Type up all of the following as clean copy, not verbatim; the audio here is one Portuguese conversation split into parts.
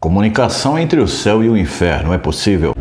Comunicação entre o céu e o inferno é possível?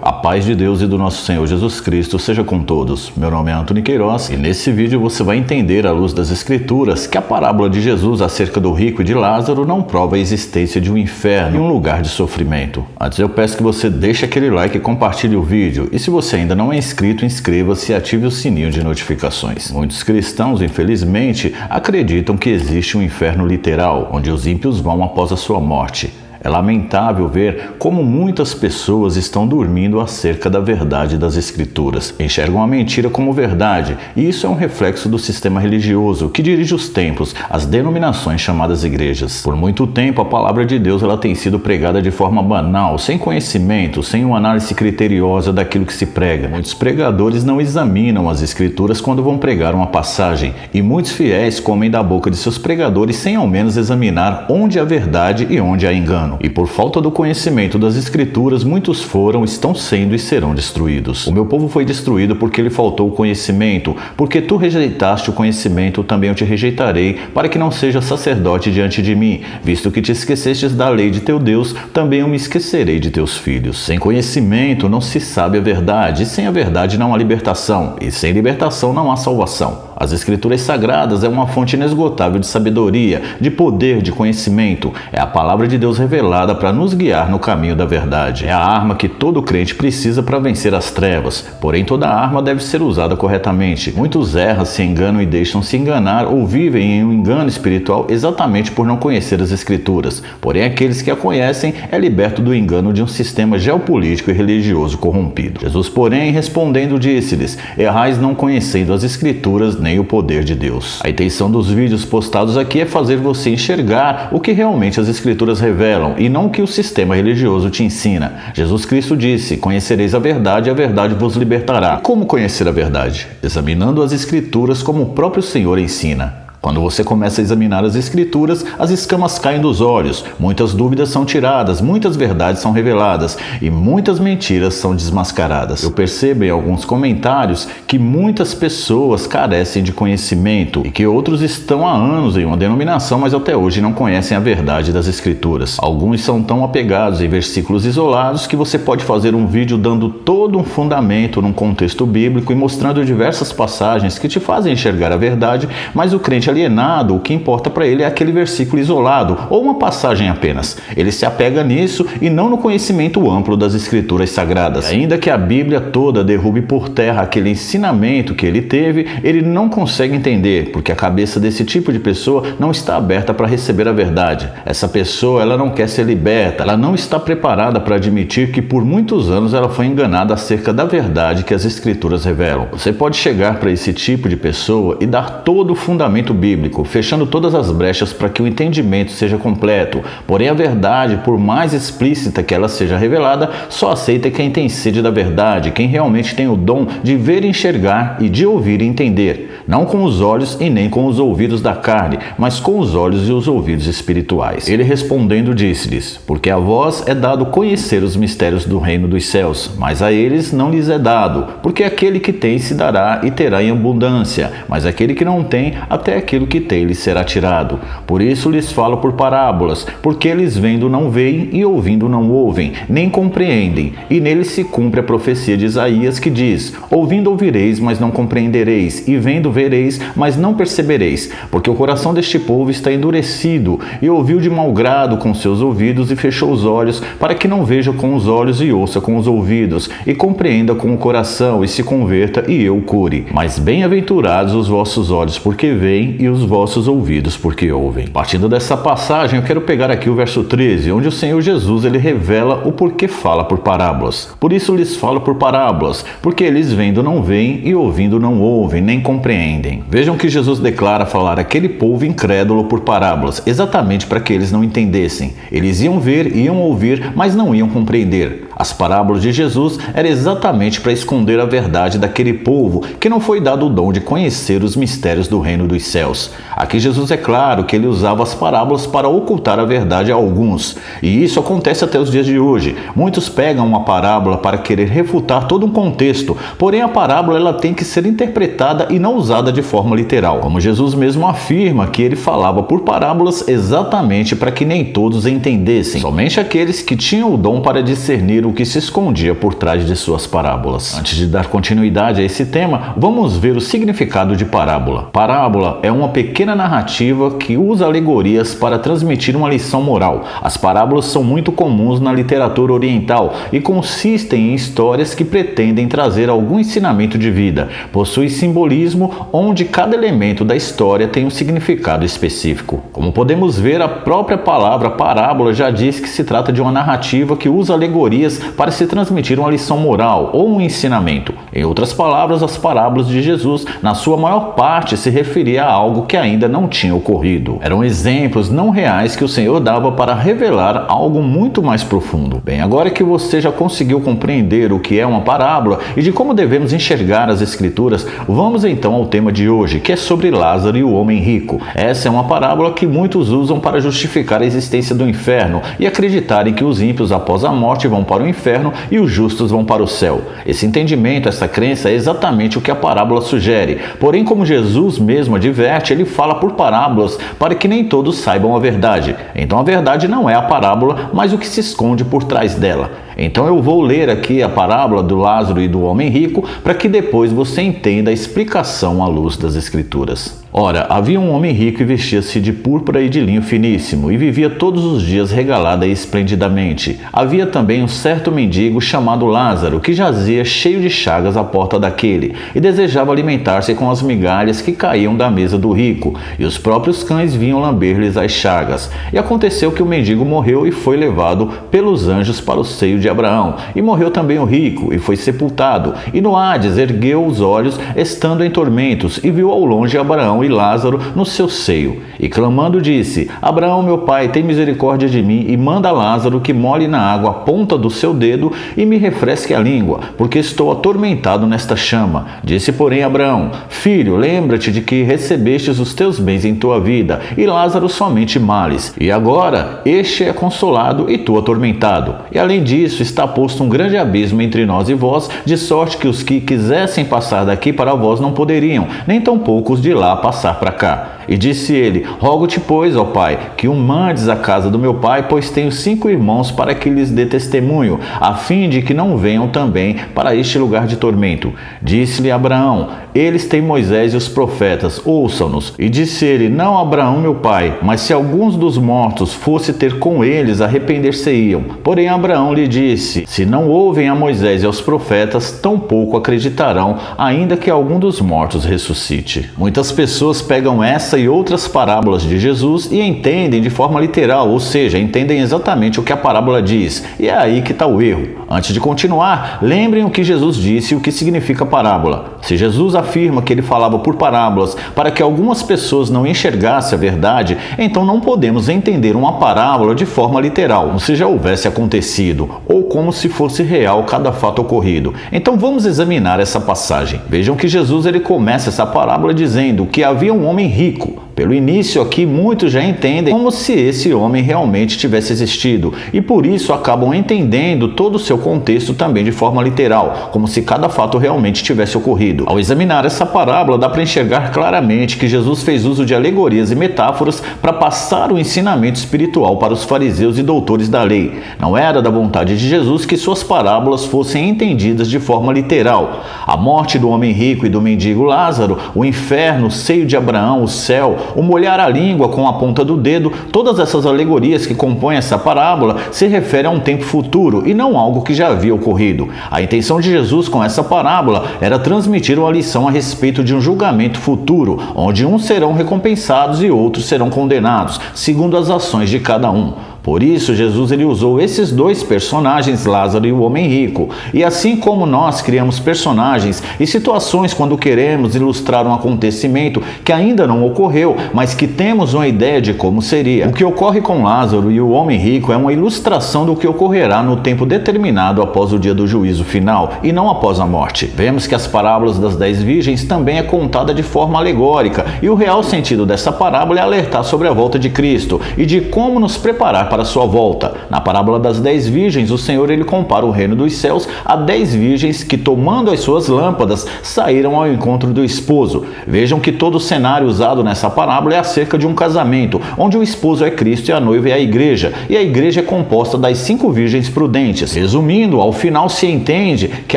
A paz de Deus e do nosso Senhor Jesus Cristo seja com todos. Meu nome é Antônio Queiroz e nesse vídeo você vai entender à luz das Escrituras que a parábola de Jesus acerca do rico e de Lázaro não prova a existência de um inferno e um lugar de sofrimento. Antes eu peço que você deixe aquele like e compartilhe o vídeo, e se você ainda não é inscrito, inscreva-se e ative o sininho de notificações. Muitos cristãos, infelizmente, acreditam que existe um inferno literal, onde os ímpios vão após a sua morte. É lamentável ver como muitas pessoas estão dormindo acerca da verdade das Escrituras. Enxergam a mentira como verdade, e isso é um reflexo do sistema religioso que dirige os templos, as denominações chamadas igrejas. Por muito tempo, a palavra de Deus ela tem sido pregada de forma banal, sem conhecimento, sem uma análise criteriosa daquilo que se prega. Muitos pregadores não examinam as Escrituras quando vão pregar uma passagem, e muitos fiéis comem da boca de seus pregadores sem ao menos examinar onde há verdade e onde há engano. E por falta do conhecimento das Escrituras, muitos foram, estão sendo e serão destruídos. O meu povo foi destruído porque lhe faltou o conhecimento. Porque tu rejeitaste o conhecimento, também eu te rejeitarei, para que não seja sacerdote diante de mim. Visto que te esquecestes da lei de teu Deus, também eu me esquecerei de teus filhos. Sem conhecimento não se sabe a verdade, e sem a verdade não há libertação, e sem libertação não há salvação. As Escrituras Sagradas é uma fonte inesgotável de sabedoria, de poder, de conhecimento. É a palavra de Deus revelada para nos guiar no caminho da verdade. É a arma que todo crente precisa para vencer as trevas. Porém, toda arma deve ser usada corretamente. Muitos erram, se enganam e deixam se enganar ou vivem em um engano espiritual exatamente por não conhecer as Escrituras. Porém, aqueles que a conhecem é liberto do engano de um sistema geopolítico e religioso corrompido. Jesus, porém, respondendo, disse-lhes: errais não conhecendo as Escrituras nem o poder de Deus. A intenção dos vídeos postados aqui é fazer você enxergar o que realmente as Escrituras revelam e não o que o sistema religioso te ensina. Jesus Cristo disse: conhecereis a verdade e a verdade vos libertará. Como conhecer a verdade? Examinando as Escrituras como o próprio Senhor ensina. Quando você começa a examinar as Escrituras, as escamas caem dos olhos, muitas dúvidas são tiradas, muitas verdades são reveladas e muitas mentiras são desmascaradas. Eu percebo em alguns comentários que muitas pessoas carecem de conhecimento e que outros estão há anos em uma denominação, mas até hoje não conhecem a verdade das Escrituras. Alguns são tão apegados em versículos isolados que você pode fazer um vídeo dando todo um fundamento num contexto bíblico e mostrando diversas passagens que te fazem enxergar a verdade, mas o crente alienado, o que importa para ele é aquele versículo isolado ou uma passagem apenas. Ele se apega nisso e não no conhecimento amplo das Escrituras Sagradas. E ainda que a Bíblia toda derrube por terra aquele ensinamento que ele teve, ele não consegue entender, porque a cabeça desse tipo de pessoa não está aberta para receber a verdade. Essa pessoa, ela não quer ser liberta, ela não está preparada para admitir que por muitos anos ela foi enganada acerca da verdade que as Escrituras revelam. Você pode chegar para esse tipo de pessoa e dar todo o fundamento bíblico, fechando todas as brechas para que o entendimento seja completo. Porém, a verdade, por mais explícita que ela seja revelada, só aceita quem tem sede da verdade, quem realmente tem o dom de ver e enxergar e de ouvir e entender, não com os olhos e nem com os ouvidos da carne, mas com os olhos e os ouvidos espirituais. Ele respondendo disse-lhes: porque a vós é dado conhecer os mistérios do reino dos céus, mas a eles não lhes é dado, porque aquele que tem se dará e terá em abundância, mas aquele que não tem, até aquilo que tem lhe será tirado. Por isso lhes falo por parábolas, porque eles vendo não veem e ouvindo não ouvem, nem compreendem. E neles se cumpre a profecia de Isaías que diz: ouvindo ouvireis, mas não compreendereis, e vendo vereis, mas não percebereis, porque o coração deste povo está endurecido, e ouviu de mau grado com seus ouvidos e fechou os olhos, para que não veja com os olhos e ouça com os ouvidos, e compreenda com o coração e se converta e eu o cure. Mas bem-aventurados os vossos olhos porque veem e os vossos ouvidos porque ouvem. Partindo dessa passagem, eu quero pegar aqui o verso 13, onde o Senhor Jesus ele revela o porquê fala por parábolas. Por isso lhes falo por parábolas, porque eles vendo não veem e ouvindo não ouvem, nem compreendem. Vejam que Jesus declara falar aquele povo incrédulo por parábolas, exatamente para que eles não entendessem. Eles iam ver, iam ouvir, mas não iam compreender. As parábolas de Jesus eram exatamente para esconder a verdade daquele povo que não foi dado o dom de conhecer os mistérios do reino dos céus. Aqui Jesus é claro que ele usava as parábolas para ocultar a verdade a alguns. E isso acontece até os dias de hoje. Muitos pegam uma parábola para querer refutar todo um contexto, porém a parábola ela tem que ser interpretada e não usada de forma literal. Como Jesus mesmo afirma que ele falava por parábolas exatamente para que nem todos entendessem, somente aqueles que tinham o dom para discernir o que se escondia por trás de suas parábolas. Antes de dar continuidade a esse tema, vamos ver o significado de parábola. Parábola é uma pequena narrativa que usa alegorias para transmitir uma lição moral. As parábolas são muito comuns na literatura oriental e consistem em histórias que pretendem trazer algum ensinamento de vida. Possui simbolismo onde cada elemento da história tem um significado específico. Como podemos ver, a própria palavra parábola já diz que se trata de uma narrativa que usa alegorias para se transmitir uma lição moral ou um ensinamento. Em outras palavras, as parábolas de Jesus, na sua maior parte, se referia a algo que ainda não tinha ocorrido. Eram exemplos não reais que o Senhor dava para revelar algo muito mais profundo. Bem, agora que você já conseguiu compreender o que é uma parábola e de como devemos enxergar as Escrituras, vamos então ao tema de hoje, que é sobre Lázaro e o homem rico. Essa é uma parábola que muitos usam para justificar a existência do inferno e acreditarem que os ímpios após a morte vão para o inferno e os justos vão para o céu. Esse entendimento, essa crença é exatamente o que a parábola sugere. Porém, como Jesus mesmo adverte, ele fala por parábolas para que nem todos saibam a verdade. Então a verdade não é a parábola, mas o que se esconde por trás dela. Então eu vou ler aqui a parábola do Lázaro e do homem rico para que depois você entenda a explicação à luz das Escrituras. Ora, havia um homem rico e vestia-se de púrpura e de linho finíssimo, e vivia todos os dias regalado e esplendidamente. Havia também um certo mendigo chamado Lázaro, que jazia cheio de chagas à porta daquele, e desejava alimentar-se com as migalhas que caíam da mesa do rico, e os próprios cães vinham lamber-lhes as chagas. E aconteceu que o mendigo morreu e foi levado pelos anjos para o seio de Abraão. E morreu também o rico, e foi sepultado. E no Hades ergueu os olhos, estando em tormentos, e viu ao longe Abraão e Lázaro no seu seio. E clamando disse: Abraão, meu pai, tem misericórdia de mim, e manda Lázaro que molhe na água a ponta do seu dedo e me refresque a língua, porque estou atormentado nesta chama. Disse, porém, Abraão: Filho, lembra-te de que recebestes os teus bens em tua vida, e Lázaro somente males. E agora este é consolado e tu atormentado. E além disso está posto um grande abismo entre nós e vós, de sorte que os que quisessem passar daqui para vós não poderiam, nem tampouco os de lá passar para cá. E disse ele: Rogo-te, pois, ó pai, que o mandes à casa do meu pai, pois tenho 5 irmãos, para que lhes dê testemunho, a fim de que não venham também para este lugar de tormento. Disse-lhe Abraão: Eles têm Moisés e os profetas, ouçam-nos. E disse ele: Não, Abraão, meu pai, mas se alguns dos mortos fosse ter com eles, arrepender-se-iam. Porém Abraão lhe disse: Se não ouvem a Moisés e aos profetas, tampouco acreditarão, ainda que algum dos mortos ressuscite. Muitas pessoas pegam essa e outras parábolas de Jesus e entendem de forma literal, ou seja, entendem exatamente o que a parábola diz. E é aí que está o erro. Antes de continuar, lembrem o que Jesus disse e o que significa parábola. Se Jesus afirma que ele falava por parábolas para que algumas pessoas não enxergassem a verdade, então não podemos entender uma parábola de forma literal, como se já houvesse acontecido, ou como se fosse real cada fato ocorrido. Então vamos examinar essa passagem. Vejam que Jesus ele começa essa parábola dizendo que havia um homem rico. Pelo início aqui, muitos já entendem como se esse homem realmente tivesse existido, e por isso acabam entendendo todo o seu contexto também de forma literal, como se cada fato realmente tivesse ocorrido. Ao examinar essa parábola, dá para enxergar claramente que Jesus fez uso de alegorias e metáforas para passar o ensinamento espiritual para os fariseus e doutores da lei. Não era da vontade de Jesus que suas parábolas fossem entendidas de forma literal. A morte do homem rico e do mendigo Lázaro, o inferno, o seio de Abraão, o céu, o molhar a língua com a ponta do dedo, todas essas alegorias que compõem essa parábola se referem a um tempo futuro e não algo que já havia ocorrido. A intenção de Jesus com essa parábola era transmitir uma lição a respeito de um julgamento futuro, onde uns serão recompensados e outros serão condenados, segundo as ações de cada um. Por isso, Jesus ele usou esses dois personagens, Lázaro e o homem rico. E assim como nós criamos personagens e situações quando queremos ilustrar um acontecimento que ainda não ocorreu, mas que temos uma ideia de como seria. O que ocorre com Lázaro e o homem rico é uma ilustração do que ocorrerá no tempo determinado após o dia do juízo final e não após a morte. Vemos que as parábolas das 10 virgens também é contada de forma alegórica e o real sentido dessa parábola é alertar sobre a volta de Cristo e de como nos preparar para a sua volta. Na parábola das 10 virgens, o Senhor ele compara o reino dos céus a 10 virgens que, tomando as suas lâmpadas, saíram ao encontro do esposo. Vejam que todo o cenário usado nessa parábola é acerca de um casamento, onde o esposo é Cristo e a noiva é a igreja, e a igreja é composta das 5 virgens prudentes. Resumindo, ao final se entende que,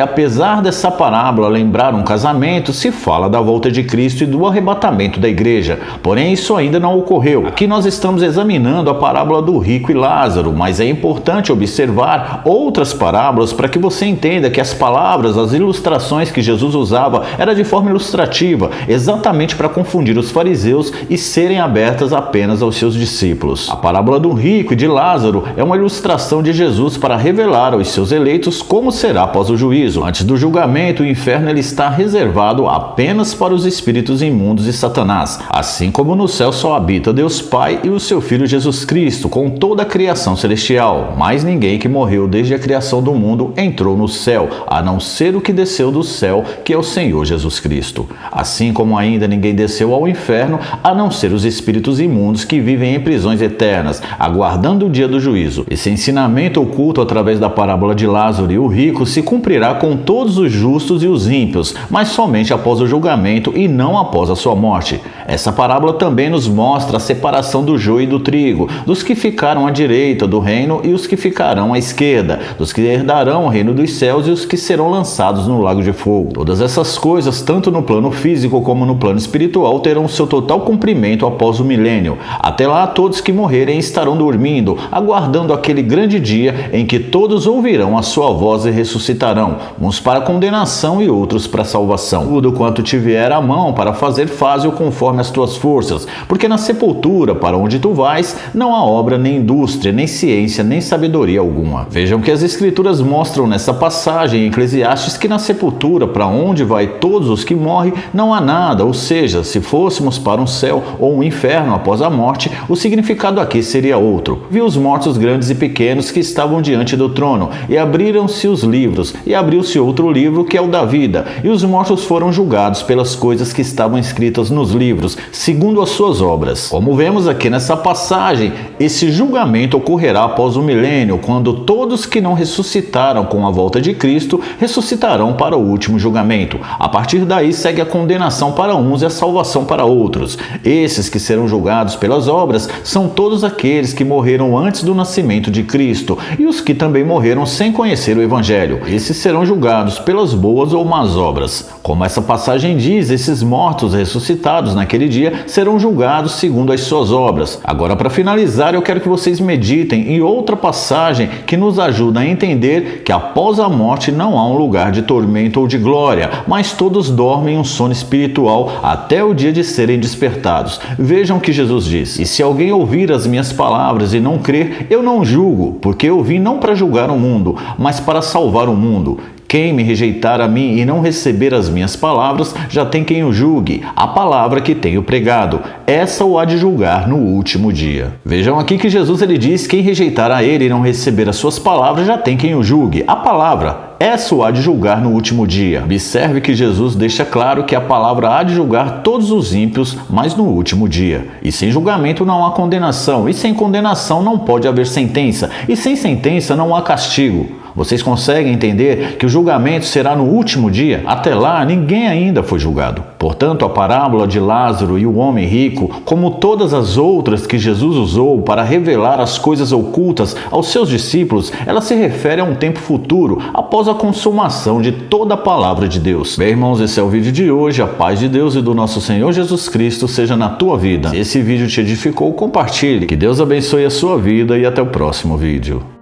apesar dessa parábola lembrar um casamento, se fala da volta de Cristo e do arrebatamento da igreja. Porém, isso ainda não ocorreu. Aqui nós estamos examinando a parábola do rico e Lázaro, mas é importante observar outras parábolas para que você entenda que as palavras, as ilustrações que Jesus usava era de forma ilustrativa, exatamente para confundir os fariseus e serem abertas apenas aos seus discípulos. A parábola do rico e de Lázaro é uma ilustração de Jesus para revelar aos seus eleitos como será após o juízo. Antes do julgamento, o inferno ele está reservado apenas para os espíritos imundos e Satanás, assim como no céu só habita Deus Pai e o seu Filho Jesus Cristo, com toda a criação celestial. Mas ninguém que morreu desde a criação do mundo entrou no céu, a não ser o que desceu do céu, que é o Senhor Jesus Cristo. Assim como ainda ninguém desceu ao inferno, a não ser os espíritos imundos que vivem em prisões eternas, aguardando o dia do juízo. Esse ensinamento oculto através da parábola de Lázaro e o rico se cumprirá com todos os justos e os ímpios, mas somente após o julgamento e não após a sua morte. Essa parábola também nos mostra a separação do joio e do trigo, dos que ficaram à direita do reino e os que ficarão à esquerda, dos que herdarão o reino dos céus e os que serão lançados no lago de fogo. Todas essas coisas, tanto no plano físico como no plano espiritual, terão seu total cumprimento após o milênio. Até lá, todos que morrerem estarão dormindo, aguardando aquele grande dia em que todos ouvirão a sua voz e ressuscitarão, uns para condenação e outros para salvação. Tudo quanto te vier à mão para fazer, faze-o conforme as tuas forças, porque na sepultura, para onde tu vais, não há obra, nem indústria, nem ciência, nem sabedoria alguma. Vejam que as escrituras mostram nessa passagem em Eclesiastes que na sepultura, para onde vai todos os que morrem, não há nada, ou seja, se fôssemos para um céu ou um inferno após a morte, o significado aqui seria outro. Vi os mortos grandes e pequenos que estavam diante do trono, e abriram-se os livros, e abriu-se outro livro que é o da vida, e os mortos foram julgados pelas coisas que estavam escritas nos livros, segundo as suas obras. Como vemos aqui nessa passagem, esse julgamento ocorrerá após o milênio, quando todos que não ressuscitaram com a volta de Cristo ressuscitarão para o último julgamento. A partir daí segue a condenação para uns e a salvação para outros. Esses que serão julgados pelas obras são todos aqueles que morreram antes do nascimento de Cristo e os que também morreram sem conhecer o Evangelho. Esses serão julgados pelas boas ou más obras. Como essa passagem diz, esses mortos ressuscitados naquele dia serão julgados segundo as suas obras. Agora, para finalizar, eu quero que vocês meditem em outra passagem que nos ajuda a entender que após a morte não há um lugar de tormento ou de glória, mas todos dormem um sono espiritual até o dia de serem despertados. Vejam o que Jesus diz: e se alguém ouvir as minhas palavras e não crer, eu não julgo, porque eu vim não para julgar o mundo, mas para salvar o mundo. Quem me rejeitar a mim e não receber as minhas palavras, já tem quem o julgue, a palavra que tenho pregado. Essa o há de julgar no último dia. Vejam aqui que Jesus ele diz: quem rejeitar a ele e não receber as suas palavras, já tem quem o julgue, a palavra. Essa o há de julgar no último dia. Observe que Jesus deixa claro que a palavra há de julgar todos os ímpios, mas no último dia. E sem julgamento não há condenação, e sem condenação não pode haver sentença, e sem sentença não há castigo. Vocês conseguem entender que o julgamento será no último dia? Até lá, ninguém ainda foi julgado. Portanto, a parábola de Lázaro e o homem rico, como todas as outras que Jesus usou para revelar as coisas ocultas aos seus discípulos, ela se refere a um tempo futuro, após a consumação de toda a palavra de Deus. Bem, irmãos, esse é o vídeo de hoje. A paz de Deus e do nosso Senhor Jesus Cristo seja na tua vida. Se esse vídeo te edificou, compartilhe. Que Deus abençoe a sua vida e até o próximo vídeo.